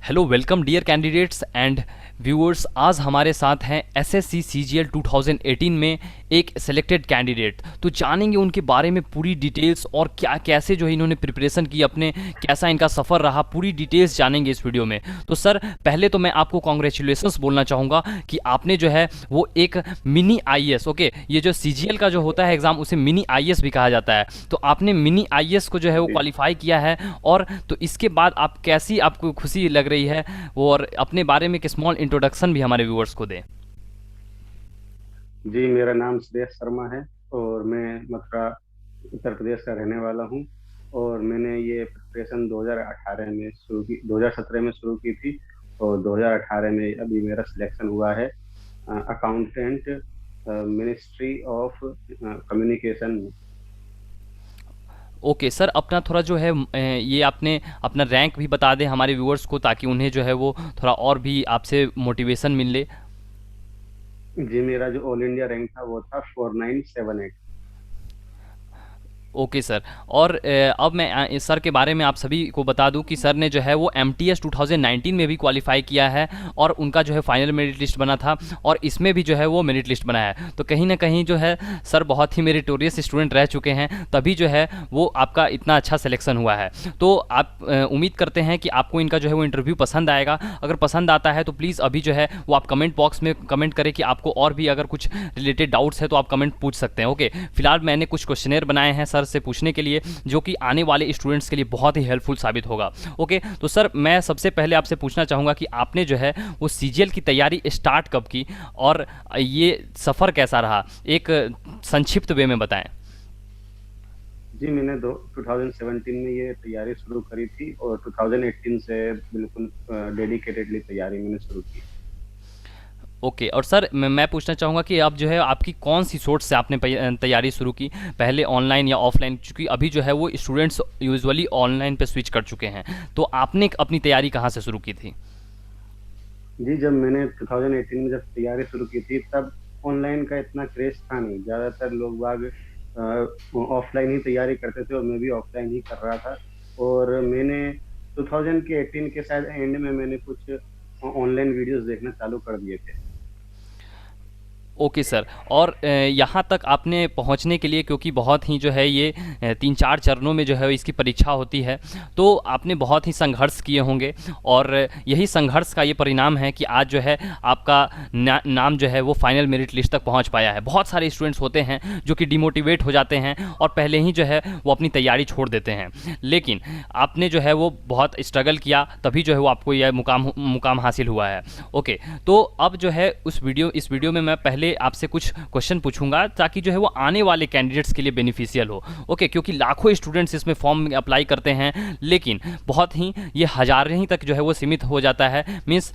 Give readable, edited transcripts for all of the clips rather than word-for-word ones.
Hello welcome dear candidates and viewers. आज हमारे साथ हैं एसएससी सीजीएल 2018 में एक सिलेक्टेड कैंडिडेट। तो जानेंगे उनके बारे में पूरी डिटेल्स और क्या कैसे जो है इन्होंने प्रिपरेशन की, अपने कैसा इनका सफ़र रहा, पूरी डिटेल्स जानेंगे इस वीडियो में। तो सर पहले तो मैं आपको कॉन्ग्रेचुलेसन्स बोलना चाहूँगा कि आपने जो है वो एक मिनी आईएएस, ओके, ये जो सीजीएल का जो होता है एग्ज़ाम उसे मिनी आईएएस भी कहा जाता है, तो आपने मिनी आईएएस को जो है वो जी क्वालिफाई किया है। और तो इसके बाद आप कैसी आपको खुशी लग रही है वो, और अपने बारे में एक स्मॉल इंट्रोडक्शन भी हमारे व्यूअर्स को दें। जी, मेरा नाम श्रेयस शर्मा है और मैं मथुरा उत्तर प्रदेश का रहने वाला हूँ। और मैंने ये प्रिपरेशन 2018 में शुरू की, 2017 में शुरू की थी और 2018 में अभी मेरा सिलेक्शन हुआ है अकाउंटेंट, मिनिस्ट्री ऑफ कम्युनिकेशन में। ओके सर, अपना थोड़ा जो है ये आपने अपना रैंक भी बता दें हमारे व्यूअर्स को, ताकि उन्हें जो है वो थोड़ा और भी आपसे मोटिवेशन मिले। जी, मेरा जो ऑल इंडिया रैंक था वो था 4978। Okay sir. और अब मैं सर के बारे में आप सभी को बता दूं कि सर ने जो है वो एमटीएस 2019 में भी क्वालिफाई किया है और उनका जो है फाइनल मेरिट लिस्ट बना था, और इसमें भी जो है वो मेरिट लिस्ट बना है। तो कहीं ना कहीं जो है सर बहुत ही मेरिटोरियस स्टूडेंट रह चुके हैं, तभी जो है वो आपका इतना अच्छा सिलेक्शन हुआ है। तो आप उम्मीद करते हैं कि आपको इनका जो है वो इंटरव्यू पसंद आएगा। अगर पसंद आता है तो प्लीज़ अभी जो है वो आप कमेंट बॉक्स में कमेंट करें कि आपको और भी अगर कुछ रिलेटेड डाउट्स है तो आप कमेंट पूछ सकते हैं। ओके, फिलहाल मैंने कुछ क्वेश्चनेयर बनाए हैं सर से पूछने के लिए, जो कि आने वाले स्टूडेंट्स के लिए बहुत ही हेल्पफुल साबित होगा। ओके, तो सर मैं सबसे पहले आपसे पूछना चाहूँगा कि आपने जो है वो सीजीएल की तैयारी स्टार्ट कब की और ये सफ़र कैसा रहा, एक संक्षिप्त वे में बताएं। जी, मैंने 2017 में ये तैयारी शुरू करी थी और 2018 से बिल्कुल डेडिकेटेडली तैयारी मैंने शुरू की। ओके, और सर मैं पूछना चाहूँगा कि अब जो है आपकी कौन सी सोर्स से आपने तैयारी शुरू की, पहले ऑनलाइन या ऑफलाइन, क्योंकि अभी जो है वो स्टूडेंट्स यूजुअली ऑनलाइन पे स्विच कर चुके हैं। तो आपने अपनी तैयारी कहाँ से शुरू की थी? जी, जब मैंने 2018 में जब तैयारी शुरू की थी तब ऑनलाइन का इतना क्रेज था नहीं। ज़्यादातर लोग बाग ऑफलाइन ही तैयारी करते थे और मैं भी ऑफलाइन ही कर रहा था। और मैंने 2018 के शायद एंड में मैंने कुछ ऑनलाइन वीडियोस देखना चालू कर दिए थे। Okay sir. और यहाँ तक आपने पहुँचने के लिए, क्योंकि बहुत ही जो है ये 3-4 चरणों में जो है इसकी परीक्षा होती है, तो आपने बहुत ही संघर्ष किए होंगे, और यही संघर्ष का ये परिणाम है कि आज जो है आपका नाम जो है वो फाइनल मेरिट लिस्ट तक पहुँच पाया है। बहुत सारे स्टूडेंट्स होते हैं जो कि डिमोटिवेट हो जाते हैं और पहले ही जो है वो अपनी तैयारी छोड़ देते हैं, लेकिन आपने जो है वो बहुत स्ट्रगल किया, तभी जो है वो आपको यह मुकाम हासिल हुआ है। ओके, तो अब जो है इस वीडियो में मैं पहले आपसे कुछ क्वेश्चन पूछूंगा, ताकि जो है वो आने वाले कैंडिडेट्स के लिए बेनिफिशियल हो। ओके, क्योंकि लाखों स्टूडेंट्स इसमें फॉर्म अप्लाई करते हैं, लेकिन बहुत ही ये हज़ारों ही तक जो है वो सीमित हो जाता है, means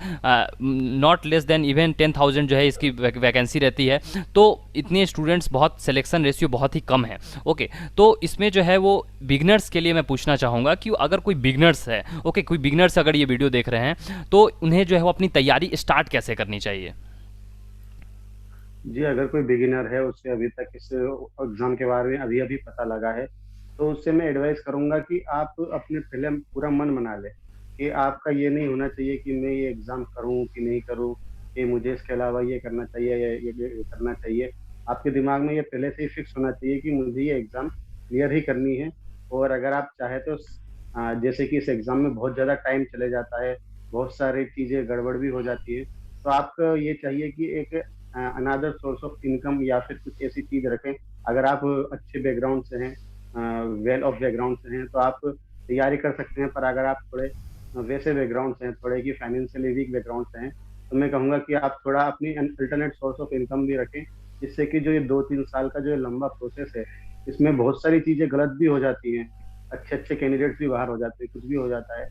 not less than even 10,000 जो है इसकी वैकेंसी रहती है। तो इतने स्टूडेंट्स, बहुत सिलेक्शन रेशियो बहुत ही कम है। ओके, तो इसमें जो है वो बिगनर्स के लिए मैं पूछना चाहूँगा कि अगर कोई बिगनर्स है, ओके, कोई बिगनर्स अगर ये वीडियो देख रहे हैं, तो उन्हें जो है वो अपनी तैयारी स्टार्ट कैसे करनी चाहिए? जी, अगर कोई बिगिनर है, उसे अभी तक इस एग्जाम के बारे में अभी अभी पता लगा है, तो उससे मैं एडवाइस करूंगा कि आप अपने पहले पूरा मन बना ले कि आपका ये नहीं होना चाहिए कि मैं ये एग्जाम करूं कि नहीं करूं, कि मुझे इसके अलावा ये करना चाहिए या ये करना चाहिए। आपके दिमाग में ये पहले से ही फिक्स होना चाहिए कि मुझे ये एग्जाम क्लियर ही करनी है। और अगर आप चाहे तो जैसे कि इस एग्जाम में बहुत ज़्यादा टाइम चले जाता है, बहुत सारी चीज़ें गड़बड़ भी हो जाती है, तो आपको ये चाहिए कि एक अनदर सोर्स ऑफ इनकम या फिर कुछ ऐसी चीज रखें। अगर आप अच्छे बैकग्राउंड से हैं, वेल ऑफ बैकग्राउंड से हैं, तो आप तैयारी कर सकते हैं। पर अगर आप थोड़े वैसे बैकग्राउंड से हैं, थोड़े की फाइनेंशियली वीक बैकग्राउंड से हैं, तो मैं कहूँगा कि आप थोड़ा अपनी अल्टरनेट सोर्स ऑफ इनकम भी रखें, जिससे कि जो ये 2-3 साल का जो ये लंबा प्रोसेस है, इसमें बहुत सारी चीजें गलत भी हो जाती हैं, अच्छे अच्छे कैंडिडेट्स भी बाहर हो जाते हैं, कुछ भी हो जाता है।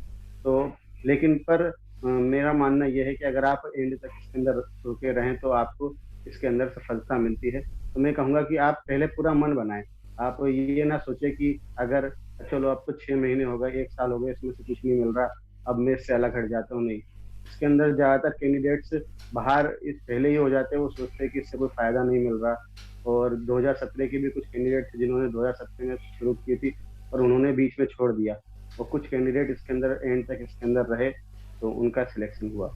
तो लेकिन पर मेरा मानना यह है कि अगर आप एंड तक इसके अंदर रुके रहें तो आपको इसके अंदर सफलता मिलती है। तो मैं कहूँगा कि आप पहले पूरा मन बनाएं। आप ये ना सोचे कि अगर चलो अब तो 6 महीने हो गए, 1 साल हो गए, इसमें से कुछ नहीं मिल रहा, अब मैं इससे अलग हट जाता हूँ। नहीं, इसके अंदर ज्यादातर कैंडिडेट्स बाहर इस पहले ही हो जाते हैं, वो सोचते हैं कि इससे कोई फायदा नहीं मिल रहा। और 2017 के भी कुछ कैंडिडेट थे जिन्होंने 2017 में शुरू की थी और उन्होंने बीच में छोड़ दिया, और कुछ कैंडिडेट इसके अंदर एंड तक इसके अंदर रहे। तो उनका सिलेक्शन हुआ।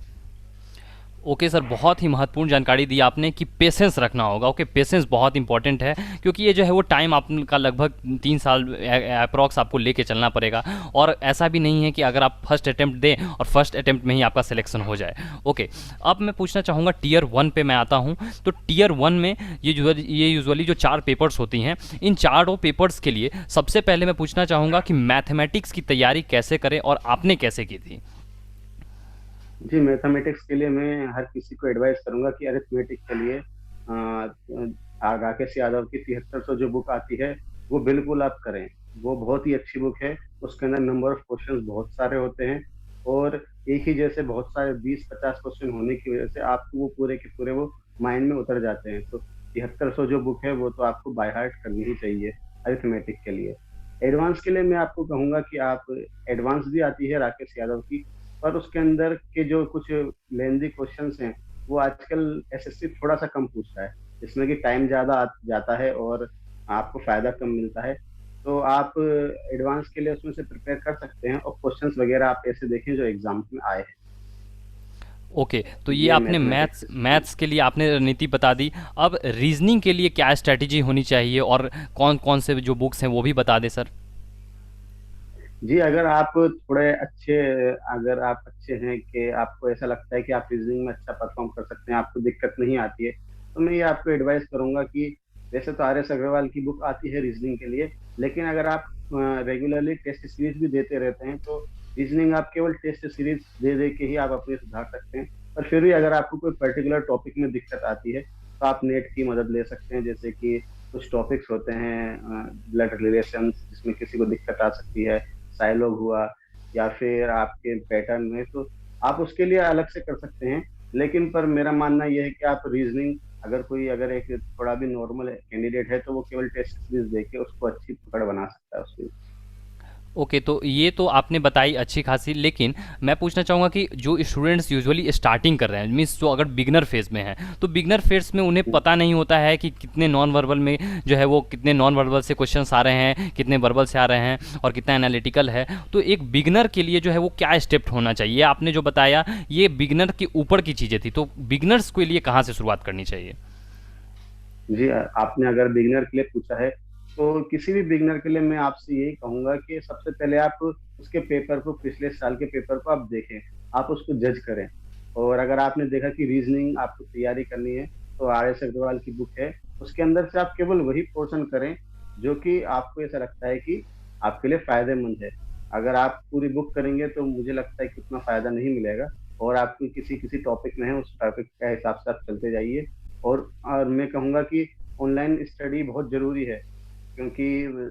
ओके सर, बहुत ही महत्वपूर्ण जानकारी दी आपने कि पेशेंस रखना होगा। ओके, पेशेंस बहुत इंपॉर्टेंट है, क्योंकि ये जो है वो टाइम आपका लगभग 3 साल अप्रॉक्स आपको लेके चलना पड़ेगा। और ऐसा भी नहीं है कि अगर आप फर्स्ट अटेम्प्ट दें और फर्स्ट अटेम्प्ट में ही आपका सिलेक्शन हो जाए। ओके, अब मैं पूछना चाहूँगा टियर 1 पे मैं आता हूँ। तो टियर 1 में ये यूजुअली जो 4 पेपर्स होती हैं, इन चारों पेपर्स के लिए सबसे पहले मैं पूछना चाहूँगा कि मैथमेटिक्स की तैयारी कैसे करें और आपने कैसे की थी? जी, मैथमेटिक्स के लिए मैं हर किसी को एडवाइस करूंगा कि अरिथमेटिक के लिए राकेश यादव की 7300 जो बुक आती है, वो बिल्कुल आप करें। वो बहुत ही अच्छी बुक है। उसके अंदर नंबर ऑफ क्वेश्चंस बहुत सारे होते हैं, और एक ही जैसे बहुत सारे 20-50 क्वेश्चन होने की वजह से आपको वो पूरे के पूरे वो माइंड में उतर जाते हैं। तो 7300 जो बुक है वो तो आपको बाय हार्ट करनी ही चाहिए अरिथमेटिक के लिए। एडवांस के लिए मैं आपको कहूंगा कि आप, एडवांस भी आती है राकेश यादव की, पर उसके अंदर के जो कुछ लेंदी क्वेश्चंस हैं, वो आजकल एसएससी थोड़ा सा कम पूछता है, जिसमें कि टाइम ज्यादा जाता है और आपको फायदा कम मिलता है। तो आप एडवांस के लिए उसमें से प्रिपेयर कर सकते हैं, और क्वेश्चंस वगैरह आप ऐसे देखें जो एग्जाम में आए हैं। ओके, तो ये ये आपने मैथ्स मैथमेटिक्स। मैथ्स के लिए आपने रणनीति बता दी। अब रीजनिंग के लिए क्या स्ट्रैटेजी होनी चाहिए और कौन कौन से जो बुक्स हैं वो भी बता दें सर। जी, अगर आप अच्छे हैं कि आपको ऐसा लगता है कि आप रीजनिंग में अच्छा परफॉर्म कर सकते हैं, आपको दिक्कत नहीं आती है, तो मैं ये आपको एडवाइस करूंगा कि वैसे तो आर एस अग्रवाल की बुक आती है रीजनिंग के लिए, लेकिन अगर आप रेगुलरली टेस्ट सीरीज भी देते रहते हैं, तो रीजनिंग आप केवल टेस्ट सीरीज दे दे के ही आप अपने सुधार सकते हैं। पर फिर भी अगर आपको कोई पर्टिकुलर टॉपिक में दिक्कत आती है, तो आप नेट की मदद ले सकते हैं। जैसे कि कुछ टॉपिक्स होते हैं, ब्लड रिलेशन, जिसमें किसी को दिक्कत आ सकती है, साइलॉग हुआ, या फिर आपके पैटर्न में, तो आप उसके लिए अलग से कर सकते हैं। लेकिन पर मेरा मानना यह है कि आप रीजनिंग, अगर एक थोड़ा भी नॉर्मल कैंडिडेट है, तो वो केवल टेस्ट सीरीज देके उसको अच्छी पकड़ बना सकता है उसकी। ओके, तो ये तो आपने बताई अच्छी खासी, लेकिन मैं पूछना चाहूँगा कि जो स्टूडेंट्स यूजुअली स्टार्टिंग कर रहे हैं, मीन्स जो अगर बिगनर फेज़ में हैं, तो बिगनर फेज़ में उन्हें पता नहीं होता है कि कितने नॉन वर्बल में जो है वो कितने नॉन वर्बल से क्वेश्चंस आ रहे हैं, कितने वर्बल से आ रहे हैं और कितना एनालिटिकल है। तो एक बिगनर के लिए जो है वो क्या स्टेप होना चाहिए? आपने जो बताया ये बिगनर के ऊपर की चीज़ें थी, तो बिगनर्स के लिए कहाँ से शुरुआत करनी चाहिए? जी, आपने अगर बिगिनर के लिए पूछा है, तो किसी भी बिगिनर के लिए मैं आपसे यही कहूंगा कि सबसे पहले आप उसके पेपर को, पिछले साल के पेपर को आप देखें, आप उसको जज करें। और अगर आपने देखा कि रीजनिंग आपको तैयारी करनी है, तो आर एस अग्रवाल की बुक है, उसके अंदर से आप केवल वही पोर्शन करें जो कि आपको ऐसा लगता है कि आपके लिए फायदेमंद है। अगर आप पूरी बुक करेंगे, तो मुझे लगता है कि उतना फायदा नहीं मिलेगा, और आपको किसी किसी टॉपिक में है, उस टॉपिक के हिसाब से आप चलते जाइए। और मैं कहूँगा कि ऑनलाइन स्टडी बहुत ज़रूरी है, क्योंकि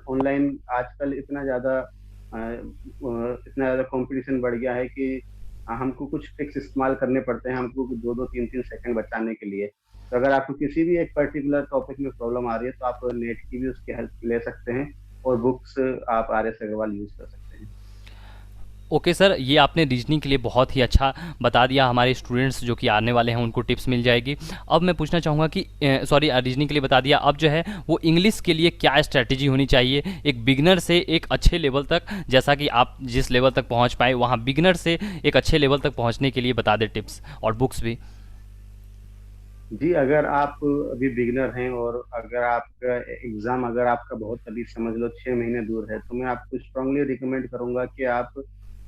ऑनलाइन आजकल इतना ज़्यादा कॉम्पिटिशन बढ़ गया है कि हमको कुछ ट्रिक्स इस्तेमाल करने पड़ते हैं, हमको 2-2 3-3 सेकंड बचाने के लिए। तो अगर आपको किसी भी एक पर्टिकुलर टॉपिक में प्रॉब्लम आ रही है, तो आप नेट की भी उसकी हेल्प ले सकते हैं, और बुक्स आप आर एस अग्रवाल यूज़ कर सकते हैं। ओके सर, ये आपने रीजनिंग के लिए बहुत ही अच्छा बता दिया। हमारे स्टूडेंट्स जो कि आने वाले हैं उनको टिप्स मिल जाएगी। अब मैं पूछना चाहूँगा कि सॉरी, रीजनिंग के लिए बता दिया, अब जो है वो इंग्लिश के लिए क्या स्ट्रैटेजी होनी चाहिए एक बिगनर से एक अच्छे लेवल तक, जैसा कि आप जिस लेवल तक पहुँच पाए वहाँ बिगनर से एक अच्छे लेवल तक पहुँचने के लिए बता दें टिप्स और बुक्स भी। जी, अगर आप अभी बिगिनर हैं, और अगर आपका बहुत अभी समझ लो 6 महीने दूर है, तो मैं आपको स्ट्रांगली रिकमेंड करूंगा कि आप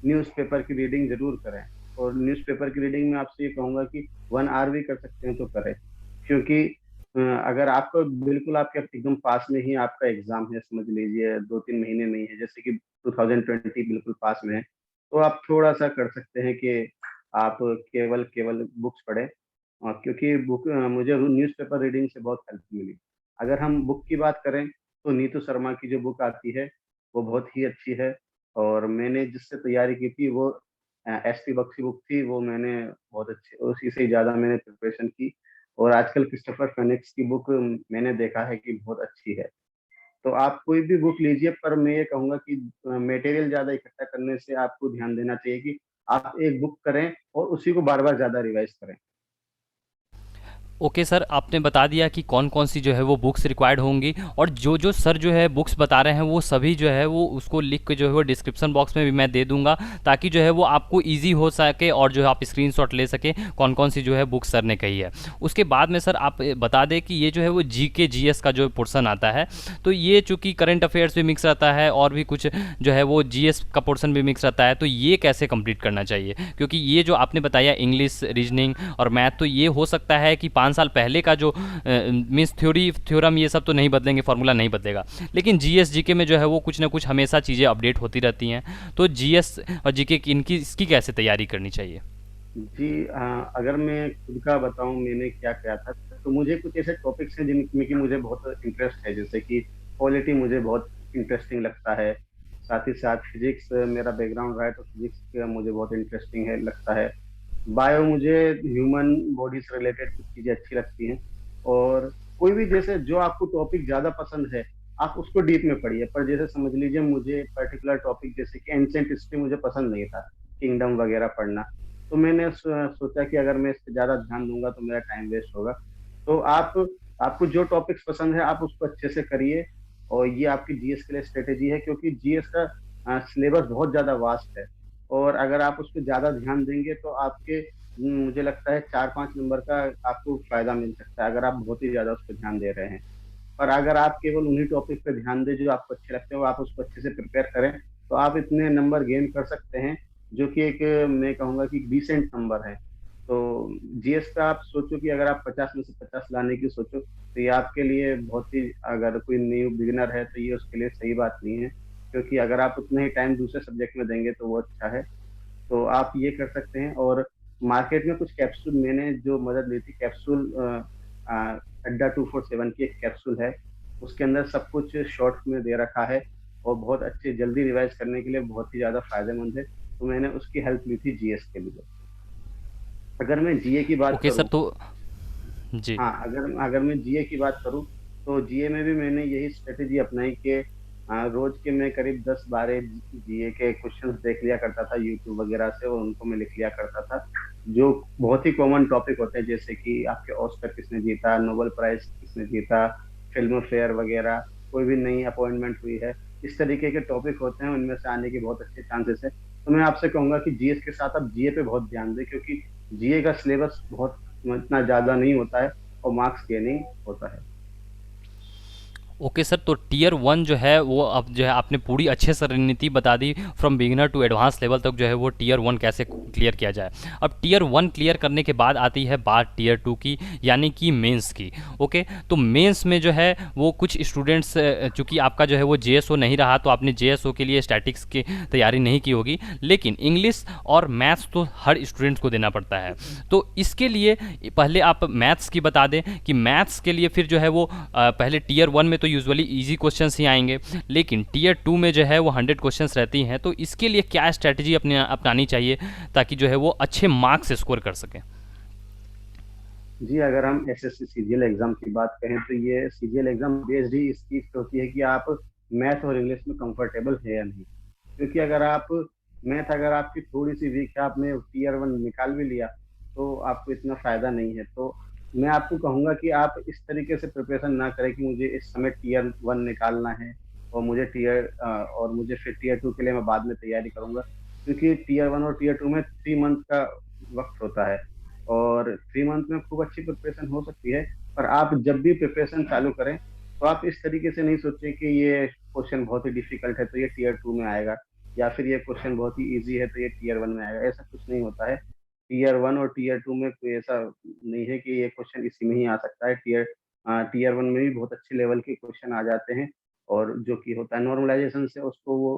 न्यूज़पेपर की रीडिंग जरूर करें। और न्यूज़पेपर की रीडिंग में आपसे ये कहूंगा कि 1 आवर भी कर सकते हैं तो करें, क्योंकि अगर आपको बिल्कुल आपके एकदम पास में ही आपका एग्जाम है, समझ लीजिए 2-3 महीने में ही है, जैसे कि 2020 बिल्कुल पास में है, तो आप थोड़ा सा कर सकते हैं कि आप केवल केवल बुक्स पढ़ें। क्योंकि मुझे न्यूज़पेपर रीडिंग से बहुत हेल्प मिली। अगर हम बुक की बात करें, तो नीतू शर्मा की जो बुक आती है, वो बहुत ही अच्छी है, और मैंने जिससे तैयारी की थी वो एसपी बख्शी बुक थी, वो मैंने बहुत अच्छे उसी से ज़्यादा मैंने प्रिपरेशन की। और आजकल क्रिस्टोफर फेनिक्स की बुक मैंने देखा है कि बहुत अच्छी है। तो आप कोई भी बुक लीजिए, पर मैं ये कहूँगा कि मटेरियल ज़्यादा इकट्ठा करने से आपको ध्यान देना चाहिए कि आप एक बुक करें और उसी को बार-बार ज़्यादा रिवाइज़ करें। ओके सर, आपने बता दिया कि कौन कौन सी जो है वो बुक्स रिक्वायर्ड होंगी, और जो जो सर जो है बुक्स बता रहे हैं वो सभी जो है वो उसको लिख के जो है वो डिस्क्रिप्शन बॉक्स में भी मैं दे दूंगा, ताकि जो है वो आपको इजी हो सके और जो है आप स्क्रीनशॉट ले सके कौन कौन सी जो है बुक सर ने कही है। उसके बाद में सर आप बता दें कि ये जो है वो जी के जी एस का जो पोर्सन आता है, तो ये चूँकि करंट अफेयर्स भी मिक्स रहता है और भी कुछ जो है वो जी एस का पोर्सन भी मिक्स रहता है, तो ये कैसे कंप्लीट करना चाहिए? क्योंकि ये जो आपने बताया इंग्लिश, रीजनिंग और मैथ, तो ये हो सकता है कि 5 साल पहले का जो मीन्स थ्योरी थ्योरम ये सब तो नहीं बदलेंगे, फार्मूला नहीं बदलेगा, लेकिन जीएस जीके में जो है वो कुछ ना कुछ हमेशा चीज़ें अपडेट होती रहती हैं। तो जीएस और जीके की इनकी इसकी कैसे तैयारी करनी चाहिए? जी, अगर मैं खुद का बताऊं मैंने क्या किया था, तो मुझे कुछ ऐसे टॉपिक्स हैं जिनमें कि मुझे बहुत इंटरेस्ट है, जैसे कि पॉलिटी मुझे बहुत इंटरेस्टिंग लगता है। साथ ही साथ फिजिक्स, मेरा बैकग्राउंड रहा है तो फिजिक्स मुझे बहुत इंटरेस्टिंग है लगता है। बायो मुझे ह्यूमन बॉडी से रिलेटेड कुछ चीजें अच्छी लगती हैं। और कोई भी जैसे जो आपको टॉपिक ज्यादा पसंद है, आप उसको डीप में पढ़िए। पर जैसे समझ लीजिए मुझे पर्टिकुलर टॉपिक जैसे कि एंशिएंट हिस्ट्री मुझे पसंद नहीं था, किंगडम वगैरह पढ़ना, तो मैंने सोचा कि अगर मैं इस पे ज्यादा ध्यान दूंगा तो मेरा टाइम वेस्ट होगा। तो आपको जो टॉपिक्स पसंद है आप उसको अच्छे से करिए। और ये आपकी जीएस के लिए स्ट्रेटेजी है, क्योंकि जीएस का सिलेबस बहुत ज्यादा वास्ट है। और अगर आप उस पर ज्यादा ध्यान देंगे तो आपके मुझे लगता है 4-5 नंबर का आपको फायदा मिल सकता है, अगर आप बहुत ही ज्यादा उस पर ध्यान दे रहे हैं। पर अगर आप केवल उन्हीं टॉपिक पे ध्यान दें जो आपको अच्छे लगते हैं, और आप उसको अच्छे से प्रिपेयर करें, तो आप इतने नंबर गेन कर सकते हैं, जो कि एक मैं कहूंगा कि डिसेंट नंबर है। तो जीएस का आप सोचो कि अगर आप 50 में से 50 लाने की सोचो, तो ये आपके लिए बहुत ही, अगर कोई न्यू बिगिनर है तो ये उसके लिए सही बात नहीं है। क्योंकि अगर आप उतना ही टाइम दूसरे सब्जेक्ट में देंगे तो वो अच्छा है। तो आप ये कर सकते हैं। और मार्केट में कुछ कैप्सूल मैंने जो मदद ली थी, कैप्सूल अड्डा 247 की एक कैप्सूल है, उसके अंदर सब कुछ शॉर्ट में दे रखा है, और बहुत अच्छे जल्दी रिवाइज करने के लिए बहुत ही ज्यादा फायदेमंद है। तो मैंने उसकी हेल्प ली थी जीएस के लिए। अगर मैं जीए की बात ओके सर, करूं, तो जी। हाँ, अगर अगर मैं जीए की बात करूं, तो जीए में भी मैंने यही स्ट्रेटेजी अपनाई कि रोज के मैं करीब 10-12 जीए के क्वेश्चंस देख लिया करता था यूट्यूब वगैरह से, और उनको मैं लिख लिया करता था। जो बहुत ही कॉमन टॉपिक होते हैं, जैसे कि आपके ऑस्कर किसने जीता, नोबेल प्राइज किसने जीता, फिल्म फेयर वगैरह, कोई भी नई अपॉइंटमेंट हुई है, इस तरीके के टॉपिक होते हैं, उनमें से आने के बहुत अच्छे चांसेस है। तो मैं आपसे कहूंगा कि जीएस के साथ आप जीए पे बहुत ध्यान दें, क्योंकि जीए का सिलेबस बहुत इतना ज्यादा नहीं होता है, और मार्क्स गेनिंग होता है। ओके सर, तो टियर वन जो है वो अब जो है आपने पूरी अच्छे से रणनीति बता दी, from beginner to advance level तक जो है वो टियर वन कैसे क्लियर किया जाए। अब टियर वन क्लियर करने के बाद आती है बात टियर टू की, यानी कि मेंस की। ओके, तो मेंस में जो है वो कुछ स्टूडेंट्स, चूंकि आपका जो है वो जेएसओ नहीं रहा, तो आपने जेएसओ के लिए स्टैटिक्स की तैयारी नहीं की होगी, लेकिन इंग्लिश और मैथ्स तो हर स्टूडेंट्स को देना पड़ता है। तो इसके लिए पहले आप मैथ्स की बता दें कि मैथ्स के लिए फिर जो है वो पहले टियर वन में तो यूजुअली इजी क्वेश्चंस ही आएंगे, लेकिन टियर टू में जो है वो 100 क्वेश्चंस रहती हैं, तो इसके लिए क्या स्ट्रैटेजी अपने अपनानी चाहिए ताकि जो है वो अच्छे मार्क्स स्कोर कर सकें? जी, अगर हम एसएससी सीजीएल एग्जाम की बात करें, तो ये सीजीएल एग्जाम बेस्ड ही इस चीज पे होती है कि आप मैथ और इंग्लिश में कंफर्टेबल है या नहीं। क्योंकि अगर आपकी थोड़ी सी वीक है, आपने टीयर वन निकाल भी लिया, तो आपको इतना फायदा नहीं है। तो मैं आपको कहूंगा कि आप इस तरीके से प्रिपरेशन ना करें कि मुझे इस समय टीयर वन निकालना है, और मुझे फिर टीयर टू के लिए मैं बाद में तैयारी करूंगा। क्योंकि टीयर वन और टीयर टू में 3 मंथ का वक्त होता है, और 3 मंथ में खूब अच्छी प्रिपरेशन हो सकती है। पर आप जब भी प्रिपरेशन चालू करें, तो आप इस तरीके से नहीं सोचें कि ये क्वेश्चन बहुत ही डिफिकल्ट है तो ये टीयर टू में आएगा, या फिर ये क्वेश्चन बहुत ही इजी है तो ये टीयर वन में आएगा। ऐसा कुछ नहीं होता है। टीयर वन और टीयर टू में कोई ऐसा नहीं है कि ये क्वेश्चन इसी में ही आ सकता है। टीयर वन में भी बहुत अच्छे लेवल के क्वेश्चन आ जाते हैं, और जो कि होता है नॉर्मलाइजेशन से उसको वो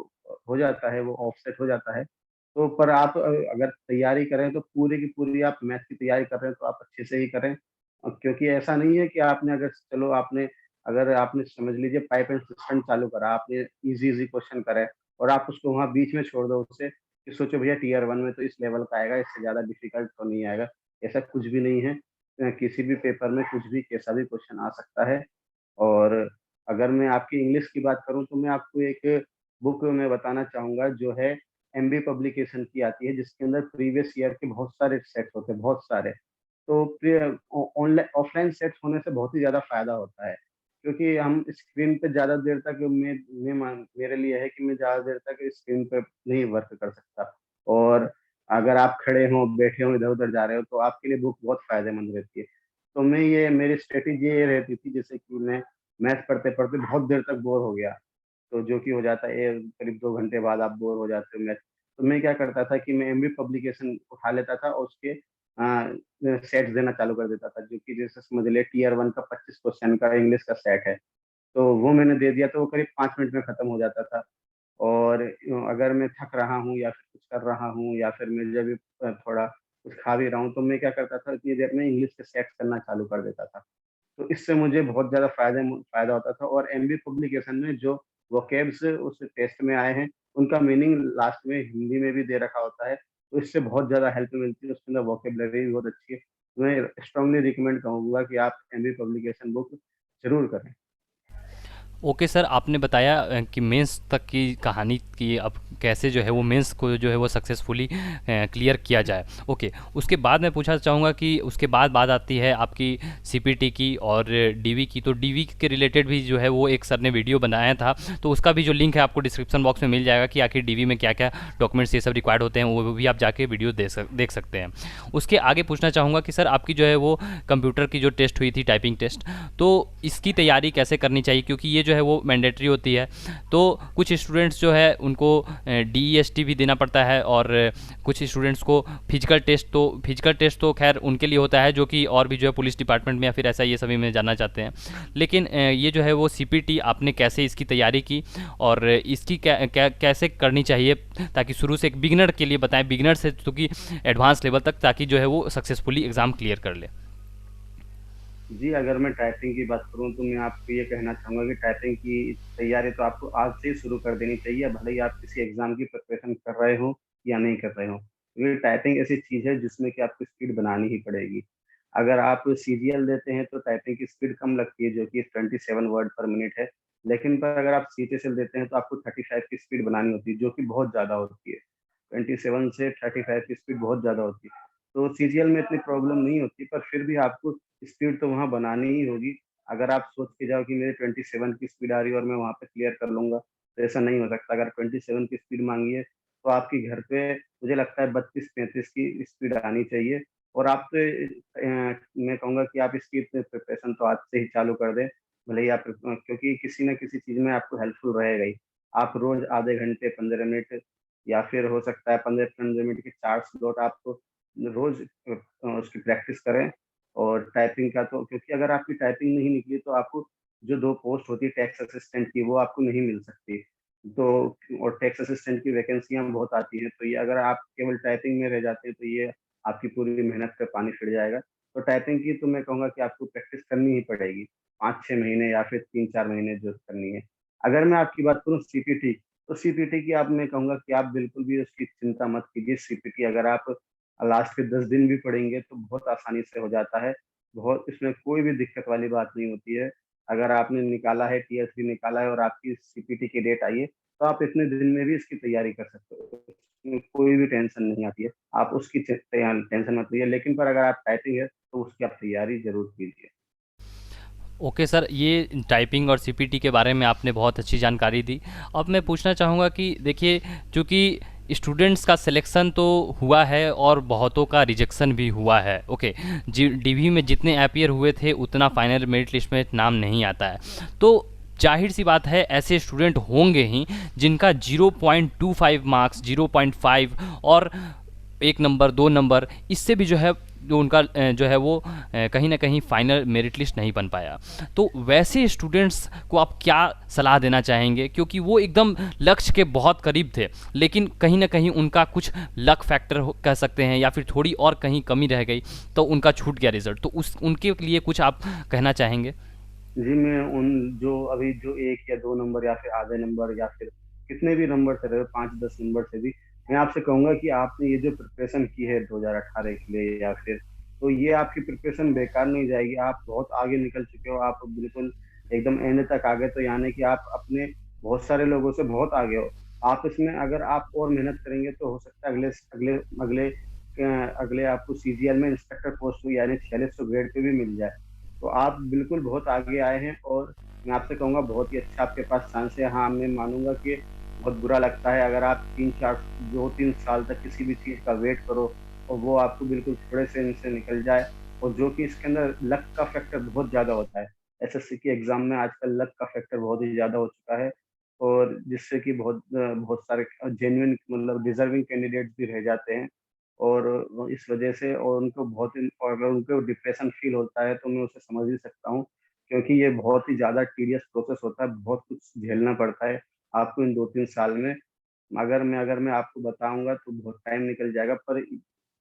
हो जाता है, वो ऑफसेट हो जाता है। तो पर आप अगर तैयारी करें तो पूरी की पूरी आप मैथ की तैयारी कर रहे हैं तो आप अच्छे से ही करें। क्योंकि ऐसा नहीं है कि आपने अगर चलो आपने अगर आपने समझ लीजिए पाइप एंड सिस्टम चालू करा, आपने इजी इजी क्वेश्चन करे, और आप उसको वहां बीच में छोड़ दो उससे कि सोचो भैया टीयर वन में तो इस लेवल का आएगा, इससे ज्यादा डिफिकल्ट तो नहीं आएगा। ऐसा कुछ भी नहीं है। किसी भी पेपर में कुछ भी कैसा भी क्वेश्चन आ सकता है। और अगर मैं आपकी इंग्लिश की बात करूं, तो मैं आपको एक बुक में बताना चाहूंगा, जो है एमबी पब्लिकेशन की आती है, जिसके अंदर प्रीवियस ईयर के बहुत सारे सेट्स होते हैं, बहुत सारे। तो ऑनलाइन ऑफलाइन सेट्स होने से बहुत ही ज़्यादा फ़ायदा होता है, क्योंकि हम स्क्रीन पे ज़्यादा देर तक मेरे लिए है कि मैं ज़्यादा देर तक स्क्रीन पे नहीं वर्क कर सकता। और अगर आप खड़े हों, बैठे हों, इधर-उधर जा रहे हो, तो आपके लिए बुक बहुत फ़ायदेमंद रहती है। तो मैं ये मेरी स्ट्रैटेजी ये रहती थी, जैसे कि मैं मैथ पढ़ते-पढ़ते बहुत देर तक बोर हो गया, तो जो कि हो जाता है करीब 2 घंटे बाद आप बोर हो जाते हो मैथ। तो मैं क्या करता था कि मैं एमबी पब्लिकेशन उठा लेता था और उसके सेट्स देना चालू कर देता था, जो कि जैसे समझ लें टियर 1 का 25 क्वेश्चन का इंग्लिश का सेट है। तो वो मैंने दे दिया, तो वो करीब 5 मिनट में खत्म हो जाता था। और अगर मैं थक रहा हूँ या फिर कुछ कर रहा हूँ या फिर मैं जब भी थोड़ा कुछ खा भी रहा हूँ, तो मैं क्या करता था, इतनी देर में इंग्लिश के सेट्स करना चालू कर देता था। तो इससे मुझे बहुत ज़्यादा फ़ायदा होता था। और एमबी पब्लिकेशन में जो वोकैब्स उस टेस्ट में आए हैं, उनका मीनिंग लास्ट में हिंदी में भी दे रखा होता है, तो इससे बहुत ज़्यादा हेल्प मिलती है, उसके अंदर वोकैब्युलरी भी बहुत अच्छी है। मैं स्ट्रांगली रिकमेंड करूँगा कि आप एमबी पब्लिकेशन बुक ज़रूर करें। ओके सर, आपने बताया कि मेंस तक की कहानी कि अब कैसे जो है वो मेंस को जो है वो सक्सेसफुली क्लियर किया जाए। ओके, उसके बाद मैं पूछना चाहूँगा कि उसके बाद बात आती है आपकी सीपीटी की और डीवी की। तो डीवी के रिलेटेड भी जो है वो एक सर ने वीडियो बनाया था, तो उसका भी जो लिंक है आपको डिस्क्रिप्शन बॉक्स में मिल जाएगा कि आखिर डीवी में क्या क्या डॉक्यूमेंट्स ये सब रिक्वायर्ड होते हैं, वो भी आप जाके वीडियो देख सकते हैं। उसके आगे पूछना चाहूँगा कि सर आपकी जो है वो कंप्यूटर की जो टेस्ट हुई थी, टाइपिंग टेस्ट, तो इसकी तैयारी कैसे करनी चाहिए, क्योंकि ये जो है वो मैंडेटरी होती है। तो कुछ स्टूडेंट्स जो है उनको डीईएसटी भी देना पड़ता है, और कुछ स्टूडेंट्स को फिजिकल टेस्ट तो खैर उनके लिए होता है जो कि और भी जो है पुलिस डिपार्टमेंट में या फिर ऐसा ये सभी में जानना चाहते हैं। लेकिन ये जो है वो सीपीटी आपने कैसे इसकी तैयारी की और इसकी कैसे करनी चाहिए, ताकि शुरू से एक बिगिनर के लिए बताएं, बिगिनर से क्योंकि एडवांस लेवल तक, ताकि जो है वो सक्सेसफुली एग्ज़ाम क्लियर कर ले। जी, अगर मैं टाइपिंग की बात करूँ, तो मैं आपको ये कहना चाहूँगा कि टाइपिंग की तैयारी तो आपको आज से ही शुरू कर देनी चाहिए, भले ही आप किसी एग्ज़ाम की प्रिपरेशन कर रहे हों या नहीं कर रहे हों। क्योंकि टाइपिंग ऐसी चीज़ है जिसमें कि आपको स्पीड बनानी ही पड़ेगी। अगर आप सीरियल देते हैं तो टाइपिंग की स्पीड कम लगती है, जो कि 27 वर्ड पर मिनट है। लेकिन पर अगर आप सीटीएसएल देते हैं तो आपको 35 की स्पीड बनानी होती है, जो कि बहुत ज़्यादा होती है। 27 से 35 की स्पीड बहुत ज़्यादा होती है। तो सीरियल में इतनी प्रॉब्लम नहीं होती, पर फिर भी आपको स्पीड तो वहाँ बनानी ही होगी। अगर आप सोच के जाओ कि मेरे 27 की स्पीड आ रही है और मैं वहाँ पे क्लियर कर लूँगा, तो ऐसा नहीं हो सकता। अगर 27 की स्पीड माँगी है, तो आपके घर पे मुझे लगता है 32-35 की स्पीड आनी चाहिए। और आप मैं कहूँगा कि आप इसकी प्रिपरेशन तो आज से ही चालू कर दें। भले ही आप क्योंकि किसी न किसी चीज़ में आपको हेल्पफुल रहेगा ही। आप रोज़ आधे घंटे, 15 मिनट या फिर हो सकता है 15-15 मिनट के 4 स्लॉट आप रोज़ उसकी प्रैक्टिस करें। और टाइपिंग का तो क्योंकि अगर आपकी टाइपिंग नहीं निकली, तो आपको जो 2 पोस्ट होती है टैक्स असिस्टेंट की, वो आपको नहीं मिल सकती। तो और टैक्स असिस्टेंट की वैकेंसियाँ बहुत आती हैं, तो ये अगर आप केवल टाइपिंग में रह जाते हैं, तो ये आपकी पूरी मेहनत पे पानी फिर जाएगा। तो टाइपिंग की तो मैं कहूँगा कि आपको प्रैक्टिस करनी ही पड़ेगी, 5-6 महीने या फिर 3-4 महीने जो करनी है। अगर मैं आपकी बात करूँ सीपीटी, तो सीपीटी की आप मैं कहूँगा कि आप बिल्कुल भी उसकी चिंता मत कीजिए। सीपीटी अगर आप लास्ट के 10 दिन भी पढ़ेंगे तो बहुत आसानी से हो जाता है। बहुत इसमें कोई भी दिक्कत वाली बात नहीं होती है। अगर आपने निकाला है, टियर 3 निकाला है और आपकी सीपीटी की डेट आई है, तो आप इतने दिन में भी इसकी तैयारी कर सकते हो। इसमें कोई भी टेंशन नहीं आती है। आप उसकी टेंशन मत लीजिए, लेकिन पर अगर आप टाइपिंग है, तो उसकी आप तैयारी ज़रूर कीजिए। ओके सर, ये टाइपिंग और सीपीटी के बारे में आपने बहुत अच्छी जानकारी दी। अब मैं पूछना चाहूँगा कि देखिए, चूँकि स्टूडेंट्स का सिलेक्शन तो हुआ है और बहुतों का रिजेक्शन भी हुआ है। ओके, जी, डीवी में जितने अपीयर हुए थे उतना फाइनल मेरिट लिस्ट में नाम नहीं आता है। तो जाहिर सी बात है ऐसे स्टूडेंट होंगे ही जिनका 0.25 मार्क्स, 0.5 और 1 नंबर 2 नंबर, इससे भी जो है जो उनका जो है वो कहीं ना कहीं फाइनल मेरिट लिस्ट नहीं बन पाया। तो वैसे स्टूडेंट्स को आप क्या सलाह देना चाहेंगे, क्योंकि वो एकदम लक्ष्य के बहुत करीब थे, लेकिन कहीं ना कहीं उनका कुछ लक फैक्टर कह सकते हैं या फिर थोड़ी और कहीं कमी रह गई, तो उनका छूट गया रिजल्ट, तो उस उनके लिए कुछ आप कहना चाहेंगे? जी, मैं उन जो अभी जो 1 या 2 नंबर या फिर आधे नंबर या फिर कितने भी नंबर से रहे हो, 5-10 नंबर से भी, मैं आपसे कहूँगा कि आपने ये जो प्रिपरेशन की है 2018 के लिए या फिर, तो ये आपकी प्रिपरेशन बेकार नहीं जाएगी। आप बहुत आगे निकल चुके हो, आप बिल्कुल एकदम एंड तक आ गए, तो यानी कि आप अपने बहुत सारे लोगों से बहुत आगे हो। आप इसमें अगर आप और मेहनत करेंगे, तो हो सकता है अगले अगले अगले अगले आपको सीजीएल में इंस्पेक्टर पोस्ट हुई यानी 4600 ग्रेड पे भी मिल जाए, तो आप बिल्कुल बहुत आगे आए हैं। और मैं आपसे कहूँगा बहुत ही अच्छा आपके पास चांस है। हाँ, मैं मानूँगा कि बहुत बुरा लगता है अगर आप 3-4 2-3 साल तक किसी भी चीज़ का वेट करो और वो आपको बिल्कुल थोड़े से इनसे निकल जाए, और जो कि इसके अंदर लक का फैक्टर बहुत ज़्यादा होता है। एसएससी के एग्ज़ाम में आजकल लक का फैक्टर बहुत ही ज़्यादा हो चुका है, और जिससे कि बहुत सारे जेन्युइन मतलब डिज़र्विंग कैंडिडेट्स भी रह जाते हैं। और इस वजह से और उनको और अगर उनको डिप्रेशन फ़ील होता है तो मैं उसे समझ भी सकता हूँ, क्योंकि ये बहुत ही ज़्यादा टीडियस प्रोसेस होता है, बहुत कुछ झेलना पड़ता है आपको इन 2-3 साल में। अगर मैं आपको बताऊँगा तो बहुत टाइम निकल जाएगा, पर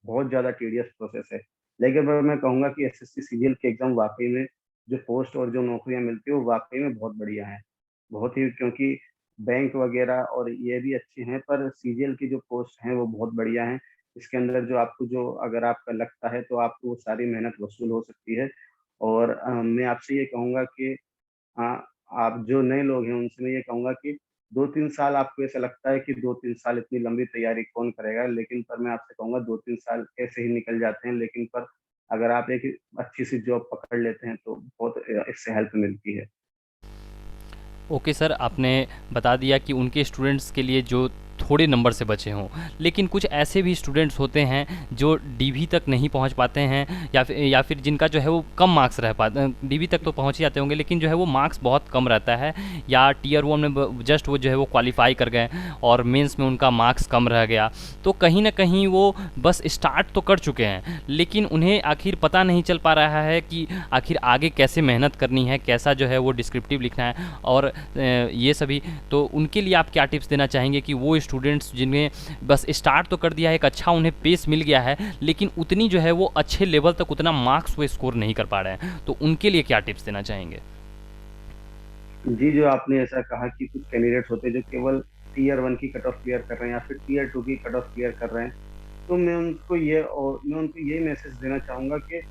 बहुत ज़्यादा टीडियस प्रोसेस है। लेकिन पर मैं कहूँगा कि एसएससी सीजीएल के एग्ज़ाम वाक़ई में जो पोस्ट और जो नौकरियाँ मिलती हैं वो वाक़ई में बहुत बढ़िया हैं। बहुत ही, क्योंकि बैंक वग़ैरह और ये भी अच्छे हैं, पर सीजीएल की जो पोस्ट हैं वो बहुत बढ़िया हैं। इसके अंदर जो अगर आपका लगता है तो आपको वो सारी मेहनत वसूल हो सकती है। और मैं आपसे ये कहूँगा कि आप जो नए लोग हैं उनसे मैं ये कहूँगा कि 2-3 साल आपको ऐसा लगता है कि 2-3 साल इतनी लंबी तैयारी कौन करेगा? लेकिन पर मैं आपसे कहूँगा 2-3 साल ऐसे ही निकल जाते हैं, लेकिन पर अगर आप एक अच्छी-सी जॉब पकड़ लेते हैं तो बहुत इससे हेल्प मिलती है। ओके सर, आपने बता दिया कि उनके स्टूडेंट्स के लिए जो थोड़े नंबर से बचे हों, लेकिन कुछ ऐसे भी स्टूडेंट्स होते हैं जो डीवी तक नहीं पहुंच पाते हैं, या फिर जिनका जो है वो कम मार्क्स रह पाते हैं। डीवी तक तो पहुंच ही जाते होंगे, लेकिन जो है वो मार्क्स बहुत कम रहता है, या टीयर 1 में जस्ट वो जो है वो क्वालिफाई कर गए और मेंस में उनका मार्क्स कम रह गया। तो कहीं ना कहीं वो बस स्टार्ट तो कर चुके हैं, लेकिन उन्हें आखिर पता नहीं चल पा रहा है कि आखिर आगे कैसे मेहनत करनी है, कैसा जो है वो डिस्क्रिप्टिव लिखना है और ये सभी। तो उनके लिए आप क्या टिप्स देना चाहेंगे कि वो स्टूडेंट्स जिन्हें बस स्टार्ट तो कर दिया है, एक अच्छा उन्हें पेस मिल गया है, लेकिन उतनी जो है वो अच्छे लेवल तक उतना मार्क्स वो स्कोर नहीं कर पा रहे हैं, तो उनके लिए क्या टिप्स देना चाहेंगे? जी, जो आपने ऐसा कहा कि कुछ कैंडिडेट्स होते हैं जो केवल टियर 1 की कट ऑफ क्लियर कर रहे हैं या फिर टियर 2 की कट ऑफ क्लियर कर रहे हैं, तो मैं उनको ये मैसेज देना चाहूँगा कि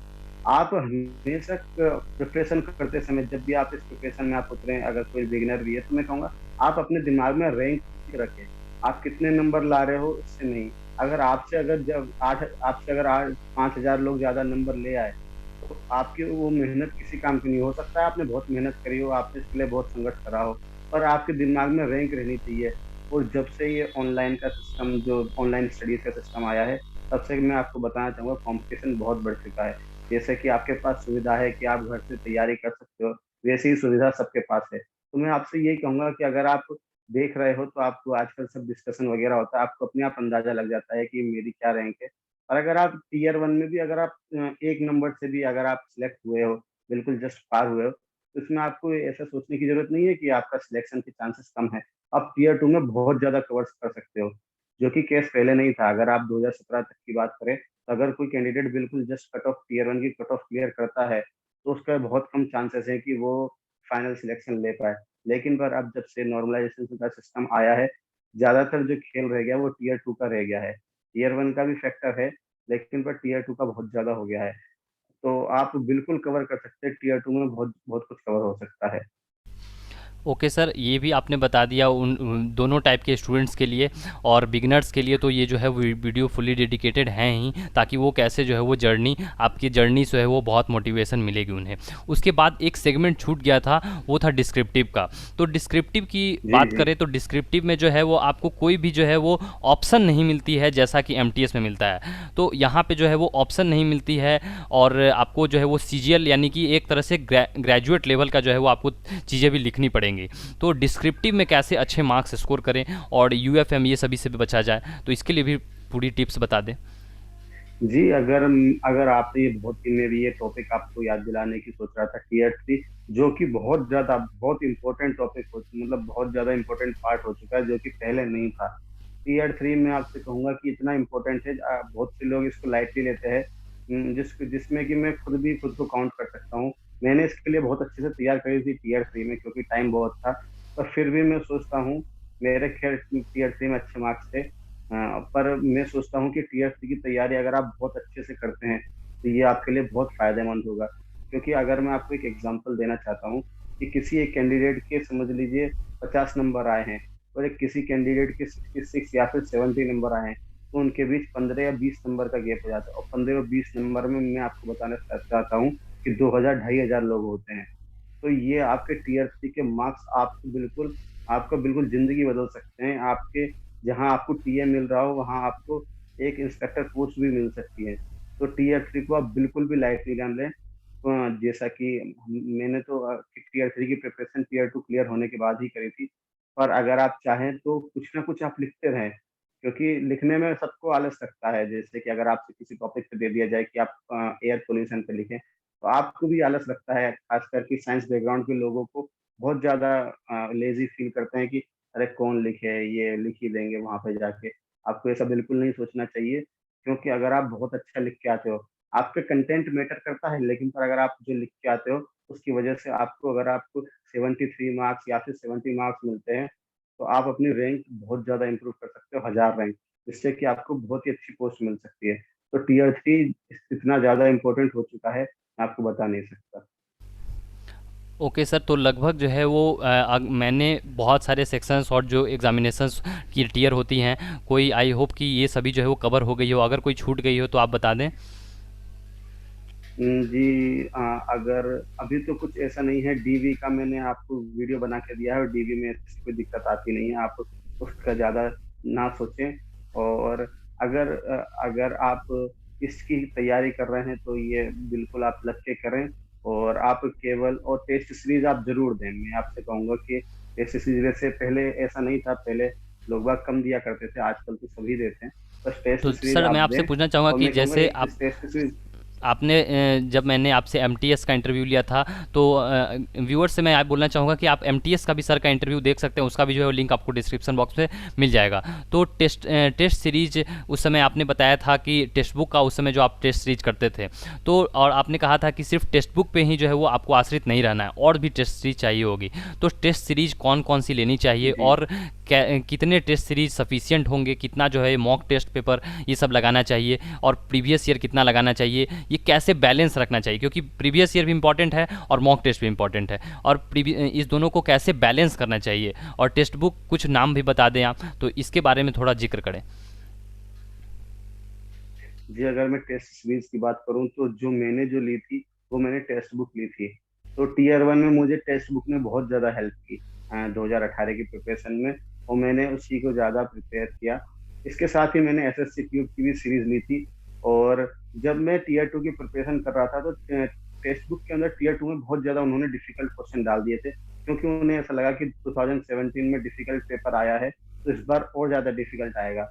आप हमेशा प्रिपरेशन करते समय जब भी आप इस प्रिपरेशन में आप उतरें, अगर कोई बिगिनर भी है तो मैं कहूँगा आप अपने दिमाग में रैंक रखें। आप कितने नंबर ला रहे हो इससे नहीं। आपसे अगर आज 5000 लोग ज़्यादा नंबर ले आए, तो आपकी वो मेहनत किसी काम की नहीं। हो सकता है आपने बहुत मेहनत करी हो, आपने इसके लिए बहुत संघर्ष करा हो, पर आपके दिमाग में रैंक रहनी चाहिए। और जब से ये ऑनलाइन का सिस्टम जो ऑनलाइन स्टडीज़ का सिस्टम आया है, तब से मैं आपको बताना चाहूँगा कॉम्पिटिशन बहुत बढ़ चुका है। जैसे कि आपके पास सुविधा है कि आप घर से तैयारी कर सकते हो, वैसी ही सुविधा सबके पास है। तो मैं आपसे यही कहूँगा कि अगर आप देख रहे हो तो आपको आजकल सब डिस्कशन वगैरह होता है, आपको अपने आप अंदाज़ा लग जाता है कि मेरी क्या रैंक है। और अगर आप टियर 1 में भी अगर आप 1 नंबर से भी अगर आप सिलेक्ट हुए हो, बिल्कुल जस्ट पार हुए हो, तो इसमें आपको ऐसा सोचने की ज़रूरत नहीं है कि आपका सिलेक्शन के चांसेस कम है। आप टियर 2 में बहुत ज़्यादा कवर्स कर सकते हो, जो कि केस पहले नहीं था। अगर आप 2017 तक की बात करें, तो अगर कोई कैंडिडेट बिल्कुल जस्ट कट ऑफ टियर 1 की कट ऑफ क्लियर करता है, तो उसका बहुत कम चांसेस है कि वो फाइनल सिलेक्शन ले पाए। लेकिन पर अब जब से नॉर्मलाइज़ेशन का सिस्टम आया है, ज़्यादातर जो खेल रह गया है वो टियर 2 का रह गया है। टियर 1 का भी फैक्टर है, लेकिन पर टियर 2 का बहुत ज़्यादा हो गया है। तो आप बिल्कुल कवर कर सकते हैं, टियर 2 में बहुत बहुत कुछ कवर हो सकता है। ओके सर, ये भी आपने बता दिया उन दोनों टाइप के स्टूडेंट्स के लिए, और बिगिनर्स के लिए तो ये जो है वीडियो फुली डेडिकेटेड हैं ही, ताकि वो कैसे जो है वो जर्नी, आपकी जर्नी जो है वो बहुत मोटिवेशन मिलेगी उन्हें। उसके बाद एक सेगमेंट छूट गया था, वो था डिस्क्रिप्टिव का। तो डिस्क्रिप्टिव की जी, बात जी। करें तो डिस्क्रिप्टिव में जो है वो आपको कोई भी जो है वो ऑप्शन नहीं मिलती है, जैसा कि एमटीएस में मिलता है। तो यहाँ पे जो है वो ऑप्शन नहीं मिलती है, और आपको जो है वो सीजीएल यानी कि एक तरह से ग्रेजुएट लेवल का जो है वो आपको चीज़ें भी लिखनी पड़ेंगी। तो डिस्क्रिप्टिव में कैसे अच्छे मार्क्स स्कोर करें और यूएफएम ये सभी से भी बचा जाए, तो इसके लिए भी पूरी टिप्स बता दें। जी, अगर आपने ये बहुत ही मैं भी ये टॉपिक आपको याद दिलाने की सोच रहा था, टियर 3, जो कि बहुत इम्पोर्टेंट टॉपिक हो, मतलब बहुत ज़्यादा इम्पोर्टेंट पार्ट हो चुका है, जो कि पहले नहीं था। टियर 3 मैं आपसे कहूँगा कि इतना इम्पोर्टेंट है, बहुत से लोग इसको लाइटली लेते हैं। जिसमें कि मैं खुद को काउंट कर सकता हूँ। मैंने इसके लिए बहुत अच्छे से तैयार करी थी टियर 3 में, क्योंकि टाइम बहुत था। पर फिर भी मैं सोचता हूँ, मेरे खैर टियर 3 में अच्छे मार्क्स थे। पर मैं सोचता हूँ कि टीएफ की तैयारी अगर आप बहुत अच्छे से करते हैं, तो ये आपके लिए बहुत फ़ायदेमंद होगा। क्योंकि अगर मैं आपको एक एग्ज़ाम्पल देना चाहता हूँ कि किसी एक कैंडिडेट के समझ लीजिए 50 नंबर आए हैं और एक किसी कैंडिडेट के 66 या फिर 70 नंबर आए हैं। तो उनके बीच 15 या 20 नंबर का गैप हो जाता है, और 15 और 20 नंबर में मैं आपको बताना चाहता हूँ कि 2000 2500 लोग होते हैं। तो ये आपके टीयर 3 के मार्क्स आपका बिल्कुल जिंदगी बदल सकते हैं आपके। जहां आपको टीए मिल रहा हो वहां आपको एक इंस्पेक्टर पोस्ट भी मिल सकती है। तो टीयर 3 को आप बिल्कुल भी लाइटली ना लें। जैसा कि मैंने तो टीयर 3 की प्रिपरेशन टीयर 2 क्लियर होने के बाद ही करी थी। पर अगर आप चाहें तो कुछ ना कुछ आप लिखते रहें, क्योंकि लिखने में सबको आलस लगता है। जैसे कि अगर आपसे किसी टॉपिक पे दे दिया जाए कि आप एयर पोल्यूशन पे लिखें, तो आपको भी आलस लगता है। खास करके साइंस बैकग्राउंड के लोगों को बहुत ज्यादा लेजी फील करते हैं कि अरे कौन लिखे, ये लिख ही देंगे वहां पे जाके। आपको ऐसा बिल्कुल नहीं सोचना चाहिए, क्योंकि अगर आप बहुत अच्छा लिख के आते हो, आपके कंटेंट मैटर करता है, लेकिन पर अगर आप जो लिख के आते हो उसकी वजह से अगर आपको 73 मार्क्स या फिर 70 मार्क्स मिलते हैं, तो आप अपनी रैंक बहुत ज्यादा इंप्रूव कर सकते हो, 1000 रैंक, जिससे कि आपको बहुत ही अच्छी पोस्ट मिल सकती है। तो टीयर 3 इतना ज्यादा इंपॉर्टेंट हो चुका है, मैं आपको बता नहीं सकता। ओके सर, तो लगभग जो है वो मैंने बहुत सारे सेक्शंस और जो एग्जामिनेशंस की टियर होती हैं, कोई आई होप कि ये सभी जो है वो कवर हो गई हो। अगर कोई छूट गई हो तो आप बता दें। जी, अगर अभी तो कुछ ऐसा नहीं है। डीवी का मैंने आपको वीडियो बना के दिया है, और डीवी में ऐसी कोई दिक्कत आती नहीं है, आप उसका ज्यादा ना सोचें। और अगर आप इसकी तैयारी कर रहे हैं तो ये बिल्कुल आप लग के करें। और आप केवल और टेस्ट सीरीज आप जरूर दें। मैं आपसे कहूंगा कि टेस्ट सीरीज, वैसे पहले ऐसा नहीं था, पहले लोग बाग कम दिया करते थे, आजकल तो सभी देते हैं। बस टेस्ट तो सीरीज सर मैं आप आपसे दें। पूछना चाहूँगा और कि मैं कहूँगा जैसे एक आप टेस्ट सीरीज। आपने जब मैंने आपसे एमटीएस का इंटरव्यू लिया था, तो व्यूअर्स से मैं आप बोलना चाहूँगा कि आप एमटीएस का भी सर का इंटरव्यू देख सकते हैं। उसका भी जो है लिंक आपको डिस्क्रिप्शन बॉक्स में मिल जाएगा। तो टेस्ट सीरीज उस समय आपने बताया था कि टेक्स्ट बुक का उस समय जो आप टेस्ट सीरीज करते थे, तो और आपने कहा था कि सिर्फ टेक्स्ट बुक पे ही जो है वो आपको आश्रित नहीं रहना है, और भी टेस्ट सीरीज चाहिए होगी। तो टेस्ट सीरीज कौन कौन सी लेनी चाहिए, जी और कितने टेस्ट सीरीज सफिशियंट होंगे, कितना जो है मॉक टेस्ट पेपर ये सब लगाना चाहिए, और प्रीवियस ईयर कितना लगाना चाहिए, ये कैसे बैलेंस रखना चाहिए, क्योंकि प्रीवियस ईयर भी इंपॉर्टेंट है और मॉक टेस्ट भी इंपॉर्टेंट है, और इस दोनों को कैसे बैलेंस करना चाहिए। और टेक्स्ट बुक कुछ नाम भी बता दें आप, तो इसके बारे में थोड़ा जिक्र करें। जी, अगर मैं टेस्ट सीरीज की बात करूं तो जो ली थी वो मैंने टेक्स्ट बुक ली थी। तो टीयर 1 में मुझे टेक्स्ट बुक ने बहुत ज्यादा हेल्प की 2018 की प्रिपरेशन में, और मैंने उसी को ज्यादा प्रिपेयर किया। इसके साथ ही मैंने एसएससी ट्यूब की भी सीरीज ली थी। और जब मैं टीयर 2 की प्रिपरेशन कर रहा था तो टेक्स्ट बुक के अंदर टीयर 2 में बहुत ज्यादा उन्होंने डिफिकल्ट क्वेश्चन डाल दिए थे, क्योंकि उन्हें ऐसा लगा कि 2017 में डिफिकल्ट पेपर आया है, तो इस बार और ज्यादा डिफिकल्ट आएगा।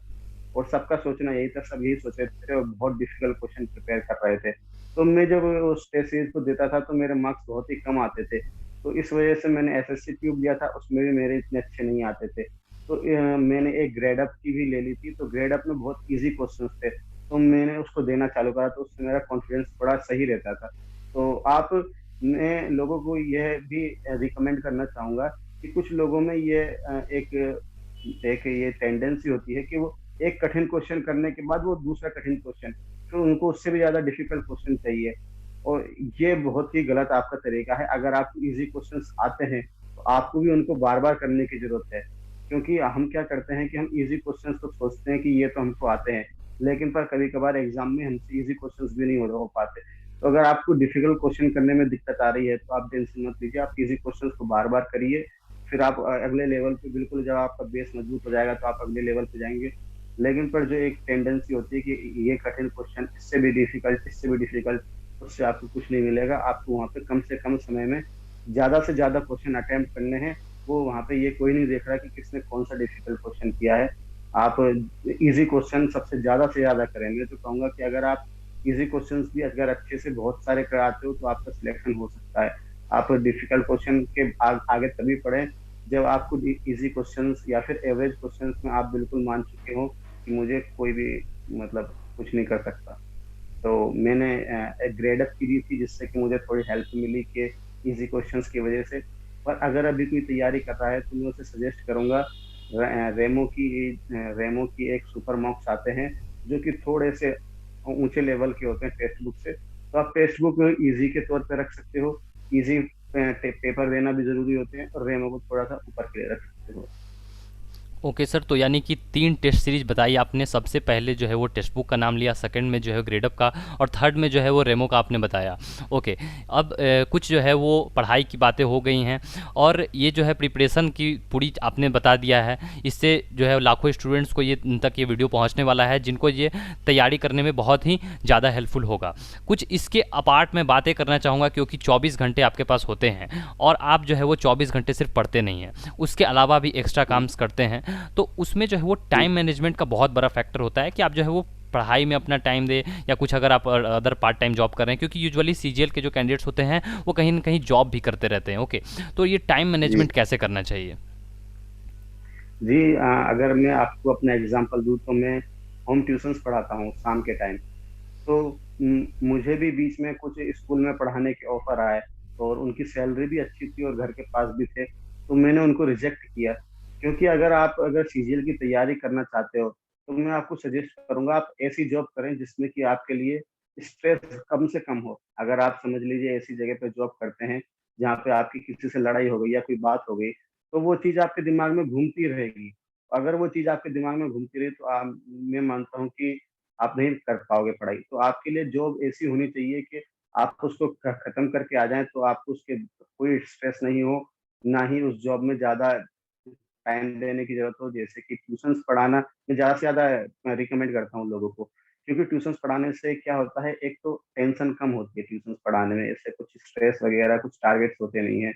और सबका सोचना यही था, सब यही सोच रहे थे और बहुत डिफिकल्ट क्वेश्चन प्रिपेयर कर रहे थे। तो मैं जब उस टेस्ट सीरीज को देता था तो मेरे मार्क्स बहुत ही कम आते थे। तो इस वजह से मैंने एसएससी ट्यूब लिया था, उसमें भी मेरे इतने अच्छे नहीं आते थे। तो मैंने एक ग्रेड अप की भी ले ली थी, तो ग्रेड अप में बहुत इजी क्वेश्चंस थे, तो मैंने उसको देना चालू करा, तो उससे मेरा कॉन्फिडेंस बड़ा सही रहता था। तो आप मैं लोगों को यह भी रिकमेंड करना चाहूंगा कि कुछ लोगों में ये एक एक ये टेंडेंसी होती है कि वो एक कठिन क्वेश्चन करने के बाद वो दूसरा कठिन क्वेश्चन, फिर उनको उससे भी ज्यादा डिफिकल्ट क्वेश्चन चाहिए। और ये बहुत ही गलत आपका तरीका है। अगर आपको इजी क्वेश्चंस आते हैं तो आपको भी उनको बार बार करने की जरूरत है। क्योंकि हम क्या करते हैं कि हम इजी क्वेश्चंस को सोचते हैं कि ये तो हमको आते हैं, लेकिन पर कभी कभार एग्जाम में हमसे इजी क्वेश्चंस भी नहीं हो पाते। तो अगर आपको डिफिकल्ट क्वेश्चन करने में दिक्कत आ रही है तो आप टेंशन मत लीजिए, आप इजी क्वेश्चंस को बार बार करिए। फिर आप अगले लेवल पे बिल्कुल, जब आपका बेस मजबूत हो जाएगा तो आप अगले लेवल पे जाएंगे। लेकिन पर जो एक टेंडेंसी होती है कि ये कठिन क्वेश्चन, इससे भी डिफिकल्ट, इससे भी डिफिकल्ट, उससे आपको कुछ नहीं मिलेगा। आपको वहां पे कम से कम समय में ज्यादा से ज्यादा क्वेश्चन अटेम्प्ट करने हैं। वो वहां पे ये कोई नहीं देख रहा कि किसने कौन सा डिफिकल्ट क्वेश्चन किया है। आप इजी क्वेश्चन सबसे ज्यादा से ज्यादा करें। मैं तो कहूंगा कि अगर आप इजी क्वेश्चंस भी अगर अच्छे से बहुत सारे कराते हो तो आपका सिलेक्शन हो सकता है। आप डिफिकल्ट क्वेश्चन के आगे तभी पढ़ें जब आपको इजी क्वेश्चंस या फिर एवरेज क्वेश्चंस में आप बिल्कुल मान चुके हो कि मुझे कोई भी मतलब कुछ नहीं कर सकता। तो मैंने एक ग्रेड अप की दी थी, जिससे कि मुझे थोड़ी हेल्प मिली कि इजी क्वेश्चंस की वजह से। पर अगर अभी कोई तैयारी कर रहा है तो मैं उसे सजेस्ट करूंगा, रेमो की एक सुपर मॉक्स आते हैं जो कि थोड़े से ऊंचे लेवल के होते हैं टेक्स्ट बुक से। तो आप टेक्स्ट बुक इजी के तौर पे रख सकते हो, इजी पेपर देना भी जरूरी होते हैं, और रेमो को थोड़ा सा ऊपर के लिए रख सकते हो। ओके सर, तो यानी कि 3 टेस्ट सीरीज़ बताई आपने। सबसे पहले जो है वो टेक्स्ट बुक का नाम लिया, सेकंड में जो है ग्रेडअप का, और थर्ड में जो है वो रेमो का आपने बताया। ओके, अब कुछ जो है वो पढ़ाई की बातें हो गई हैं, और ये जो है प्रिपरेशन की पूरी आपने बता दिया है। इससे जो है लाखों स्टूडेंट्स को ये तक ये वीडियो पहुंचने वाला है, जिनको ये तैयारी करने में बहुत ही ज़्यादा हेल्पफुल होगा। कुछ इसके अपार्ट मैं बातें करना चाहूँगा, क्योंकि 24 घंटे आपके पास होते हैं, और आप जो है वो 24 घंटे सिर्फ पढ़ते नहीं हैं, उसके अलावा भी एक्स्ट्रा जी काम्स करते हैं। तो उसमें जो है वो जी टाइम मैनेजमेंट का बहुत बड़ा फैक्टर होता है, कि आप जो है वो पढ़ाई में अपना टाइम दे, या कुछ अगर आप अदर पार्ट टाइम जॉब कर रहे हैं, क्योंकि यूजुअली सीजीएल के जो कैंडिडेट्स होते हैं वो कहीं ना कहीं जॉब भी करते रहते हैं। ओके, तो ये टाइम जी मैनेजमेंट कैसे करना चाहिए? जी अगर मैं आपको अपना एग्जांपल दूं तो मैं होम ट्यूशंस पढ़ाता हूँ शाम के टाइम। तो मुझे भी बीच में कुछ स्कूल में पढ़ाने के ऑफर आए, और उनकी सैलरी भी अच्छी थी और घर के पास भी थे, तो मैंने उनको रिजेक्ट किया। क्योंकि अगर सीजीएल की तैयारी करना चाहते हो, तो मैं आपको सजेस्ट करूंगा आप ऐसी जॉब करें जिसमें कि आपके लिए स्ट्रेस कम से कम हो। अगर आप समझ लीजिए ऐसी जगह पे जॉब करते हैं जहाँ पे आपकी किसी से लड़ाई हो गई या कोई बात हो गई, तो वो चीज आपके दिमाग में घूमती रहेगी। अगर वो चीज आपके दिमाग में घूमती रही तो मैं मानता हूँ कि आप नहीं कर पाओगे पढ़ाई। तो आपके लिए जॉब ऐसी होनी चाहिए कि आप उसको खत्म करके आ जाएं, तो आपको उसके कोई स्ट्रेस नहीं हो, ना ही उस जॉब में ज्यादा टाइम देने की जरूरत हो। जैसे कि ट्यूशंस पढ़ाना मैं ज्यादा से ज्यादा रिकमेंड करता हूँ लोगों को, क्योंकि ट्यूशंस पढ़ाने से क्या होता है, एक तो टेंशन कम होती है ट्यूशंस पढ़ाने में, इससे कुछ स्ट्रेस वगैरह कुछ टारगेट्स होते नहीं है।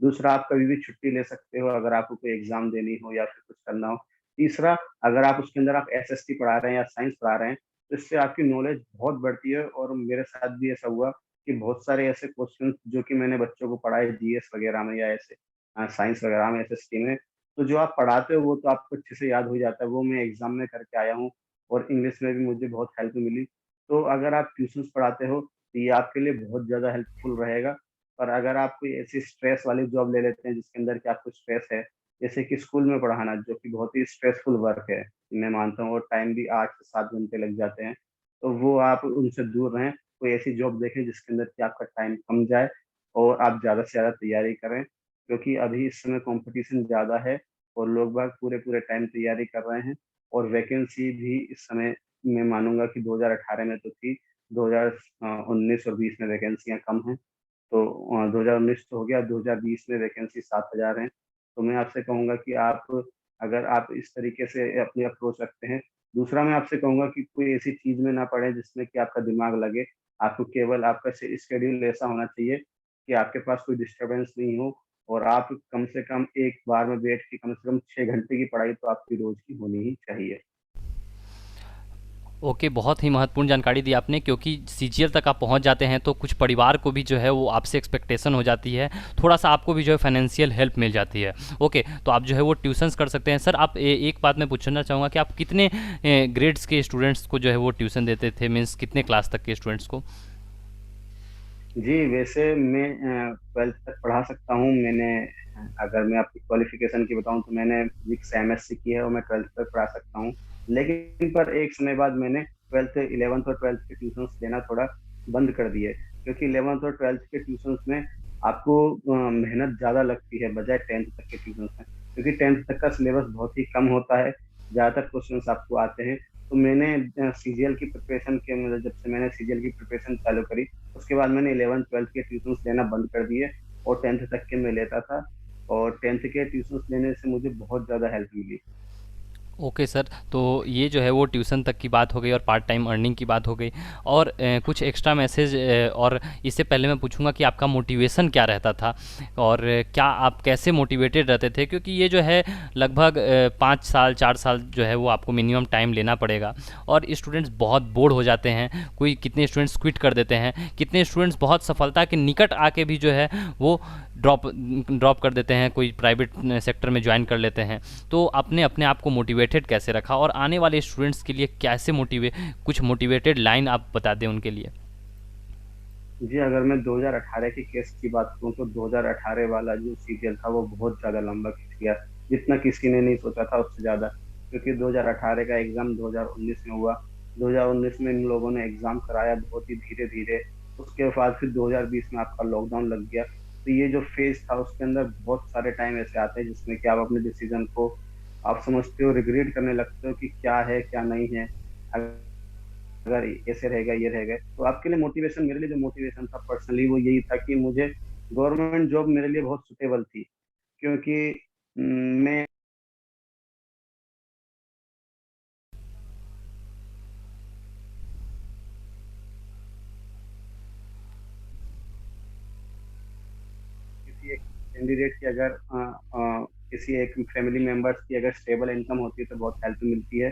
दूसरा, आप कभी भी छुट्टी ले सकते हो अगर आपको कोई एग्जाम देनी हो या फिर कुछ करना हो। तीसरा, अगर आप उसके अंदर आप एसएसटी पढ़ा रहे हैं या साइंस पढ़ा रहे हैं, तो इससे आपकी नॉलेज बहुत बढ़ती है। और मेरे साथ भी ऐसा हुआ कि बहुत सारे ऐसे क्वेश्चन जो कि मैंने बच्चों को पढ़ाए जीएस वगैरह में या ऐसे साइंस वगैरह में एसएसटी में, तो जो आप पढ़ाते हो वो तो आपको अच्छे से याद हो जाता है। वो मैं एग्जाम में करके आया हूँ, और इंग्लिश में भी मुझे बहुत हेल्प मिली। तो अगर आप ट्यूशंस पढ़ाते हो तो ये आपके लिए बहुत ज़्यादा हेल्पफुल रहेगा। और अगर आप कोई ऐसी स्ट्रेस वाली जॉब ले लेते हैं जिसके अंदर कि आपको स्ट्रेस है, जैसे कि स्कूल में पढ़ाना, जो कि बहुत ही स्ट्रेसफुल वर्क है, मैं मानता हूँ, और टाइम भी 8 से 7 घंटे लग जाते हैं, तो वो आप उनसे दूर रहें। कोई ऐसी जॉब देखें जिसके अंदर कि आपका टाइम कम जाए और आप ज़्यादा से ज़्यादा तैयारी करें, क्योंकि अभी इस समय कंपटीशन ज़्यादा है और लोग बाग पूरे-पूरे टाइम तैयारी कर रहे हैं। और वैकेंसी भी इस समय मैं मानूँगा कि 2018 में तो थी, 19 और 20 में वैकेंसियाँ कम हैं। तो 2019 तो हो गया, 2020 में वैकेंसी 7,000 हैं। तो मैं आपसे कहूँगा कि आप, अगर आप इस तरीके से अपनी अप्रोच रखते हैं। दूसरा, मैं आपसे कहूँगा कि कोई ऐसी चीज़ में ना पड़ें जिसमें कि आपका दिमाग लगे। आपको केवल आपका शेड्यूल ऐसा होना चाहिए कि आपके पास कोई डिस्टर्बेंस नहीं हो, और आप कम से कम एक बार में बैठ के कम से कम 6 घंटे की पढ़ाई तो आपकी रोज़ की होनी ही चाहिए। ओके, बहुत ही महत्वपूर्ण जानकारी दी आपने, क्योंकि सीजीएल तक आप पहुंच जाते हैं तो कुछ परिवार को भी जो है वो आपसे एक्सपेक्टेशन हो जाती है, थोड़ा सा आपको भी जो है फाइनेंशियल हेल्प मिल जाती है। ओके, तो आप जो है वो ट्यूशन्स कर सकते हैं। सर, आप एक बात मैं पूछना चाहूँगा कि आप कितने ग्रेड्स के स्टूडेंट्स को जो है वो ट्यूशन देते थे, मीन्स कितने क्लास तक के स्टूडेंट्स को? जी, वैसे मैं 12th तक पढ़ा सकता हूँ। अगर मैं आपकी क्वालिफ़िकेशन की बताऊँ तो मैंने फिज़िक्स से एमएससी की है और मैं 12th तक पढ़ा सकता हूँ। लेकिन पर एक समय बाद मैंने 11th और 12th के ट्यूशन्स लेना थोड़ा बंद कर दिए, क्योंकि 11th और 12th के ट्यूशन्स में आपको मेहनत ज़्यादा लगती है बजाय 10th तक के ट्यूशन्स में। क्योंकि 10th तक का सिलेबस बहुत ही कम होता है, ज़्यादातर क्वेश्चन्स आपको आते हैं। तो मैंने सीजीएल की प्रिपरेशन के मतलब जब से मैंने सीजीएल की प्रिपरेशन चालू करी, उसके बाद मैंने 11th-12th के ट्यूशंस लेना बंद कर दिए, और 10th तक के मैं लेता था। और 10th के ट्यूशंस लेने से मुझे बहुत ज़्यादा हेल्प मिली। ओके सर, तो ये जो है वो ट्यूशन तक की बात हो गई और पार्ट टाइम अर्निंग की बात हो गई, और कुछ एक्स्ट्रा मैसेज, और इससे पहले मैं पूछूंगा कि आपका मोटिवेशन क्या रहता था, और क्या आप कैसे मोटिवेटेड रहते थे, क्योंकि ये जो है लगभग 5 साल 4 साल जो है वो आपको मिनिमम टाइम लेना पड़ेगा, और स्टूडेंट्स बहुत बोर हो जाते हैं, कोई कितने स्टूडेंट्स क्विट कर देते हैं, कितने स्टूडेंट्स बहुत सफलता के निकट आके भी जो है वो ड्रॉप ड्रॉप कर देते हैं, कोई प्राइवेट सेक्टर में ज्वाइन कर लेते हैं। तो आपने अपने आप को मोटिवेटेड कैसे रखा, और आने वाले स्टूडेंट्स के लिए कैसे कुछ मोटिवेटेड लाइन आप बता दें उनके लिए? जी, अगर मैं 2018 के केस की बात करूँ तो 2018 वाला जो सीरियल था वो बहुत ज़्यादा लंबा खिंच गया, जितना किसी ने नहीं सोचा था उससे ज़्यादा। क्योंकि 2018 का एग्ज़ाम 2019 में हुआ, 2019 में इन लोगों ने एग्ज़ाम कराया बहुत ही धीरे-धीरे, उसके बाद फिर 2020 में आपका लॉकडाउन लग गया। तो ये जो फ़ेज़ था उसके अंदर बहुत सारे टाइम ऐसे आते हैं जिसमें कि आप अपने डिसीज़न को आप समझते हो, रिग्रेट करने लगते हो कि क्या है क्या नहीं है, अगर ऐसे रहेगा ये रहेगा। तो आपके लिए मोटिवेशन, मेरे लिए जो मोटिवेशन था पर्सनली वो यही था कि मुझे गवर्नमेंट जॉब मेरे लिए बहुत सुटेबल थी, क्योंकि मैं किसी एक कैंडिडेट की अगर किसी एक फैमिली मेंबर्स की अगर स्टेबल इनकम होती है तो बहुत हेल्प मिलती है।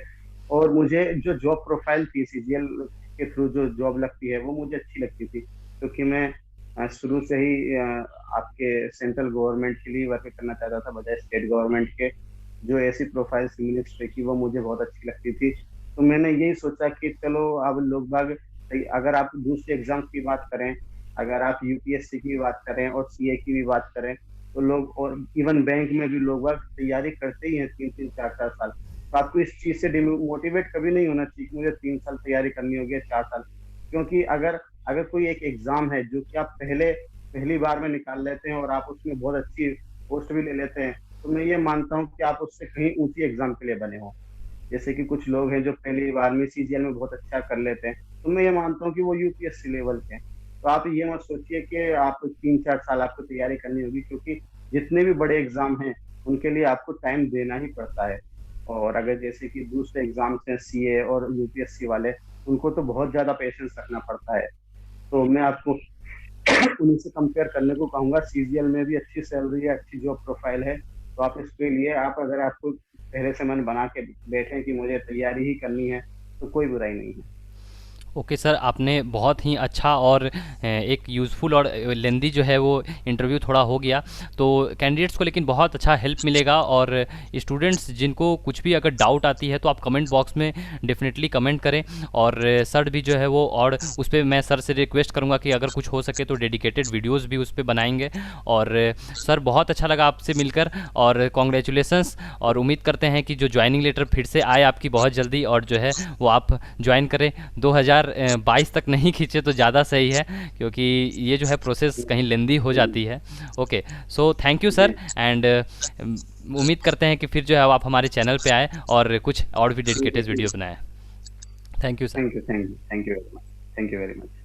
और मुझे जो जॉब प्रोफाइल थी सीजीएल के थ्रू जो जॉब लगती है वो मुझे अच्छी लगती थी, क्योंकि मैं शुरू से ही आपके सेंट्रल गवर्नमेंट के लिए वर्क करना चाहता था बजाय स्टेट गवर्नमेंट के। जो ऐसी प्रोफाइल मिनिस्ट्री की वो मुझे बहुत अच्छी लगती थी। तो मैंने यही सोचा कि चलो अब लोग बाग, अगर आप दूसरे एग्जाम्स की बात करें, अगर आप यूपीएससी की बात करें और सीए की भी बात करें, तो लोग, और इवन बैंक में भी लोग बाग तैयारी करते ही हैं 3 3 4 4 साल। तो आपको इस चीज से डिमोटिवेट कभी नहीं होना चाहिए कि मुझे 3 साल तैयारी करनी होगी या 4 साल। क्योंकि अगर अगर कोई एक एग्जाम है जो कि आप पहली बार में निकाल लेते हैं और आप उसमें बहुत अच्छी पोस्ट भी ले लेते हैं, तो मैं ये मानता हूँ कि आप उससे कहीं ऊंची एग्जाम के लिए बने हो। जैसे कि कुछ लोग हैं जो पहली बार में सीजीएल में बहुत अच्छा कर लेते हैं, तो मैं ये मानता हूँ कि वो यूपीएससी लेवल के हैं। तो आप ये मत सोचिए कि आप 3 4 साल आपको तैयारी करनी होगी, क्योंकि जितने भी बड़े एग्जाम हैं उनके लिए आपको टाइम देना ही पड़ता है। और अगर जैसे कि दूसरे एग्जाम्स हैं सीए और यूपीएससी वाले, उनको तो बहुत ज्यादा पेशेंस रखना पड़ता है। तो मैं आपको उन्हीं से कंपेयर करने को कहूंगा। सीजीएल में भी अच्छी सैलरी है, अच्छी जॉब प्रोफाइल है, तो आप इसके लिए, आप अगर आपको पहले से मन बना के बैठे कि मुझे तैयारी ही करनी है, तो कोई बुराई नहीं है। ओके सर, आपने बहुत ही अच्छा और एक यूज़फुल और लेंदी जो है वो इंटरव्यू थोड़ा हो गया, तो कैंडिडेट्स को लेकिन बहुत अच्छा हेल्प मिलेगा। और स्टूडेंट्स जिनको कुछ भी अगर डाउट आती है तो आप कमेंट बॉक्स में डेफिनेटली कमेंट करें। और सर भी जो है वो, और उस पर मैं सर से रिक्वेस्ट करूँगा कि अगर कुछ हो सके तो डेडिकेटेड वीडियोज़ भी उस पर बनाएंगे। और सर बहुत अच्छा लगा आपसे मिलकर, और कॉन्ग्रेचुलेसन्स। और उम्मीद करते हैं कि जो ज्वाइनिंग लेटर फिर से आए आपकी बहुत जल्दी, और जो है वो आप ज्वाइन करें। 2022 तक नहीं खींचे तो ज़्यादा सही है, क्योंकि ये जो है प्रोसेस कहीं लेंदी हो जाती है। ओके, सो थैंक यू जी, सर। एंड उम्मीद करते हैं कि फिर जो है आप हमारे चैनल पे आए और कुछ और भी ठीक है, डेडिकेटेड ठीक वीडियो है। बनाएं। Thank you sir. Thank you, thank you, thank you very much. Thank you very much.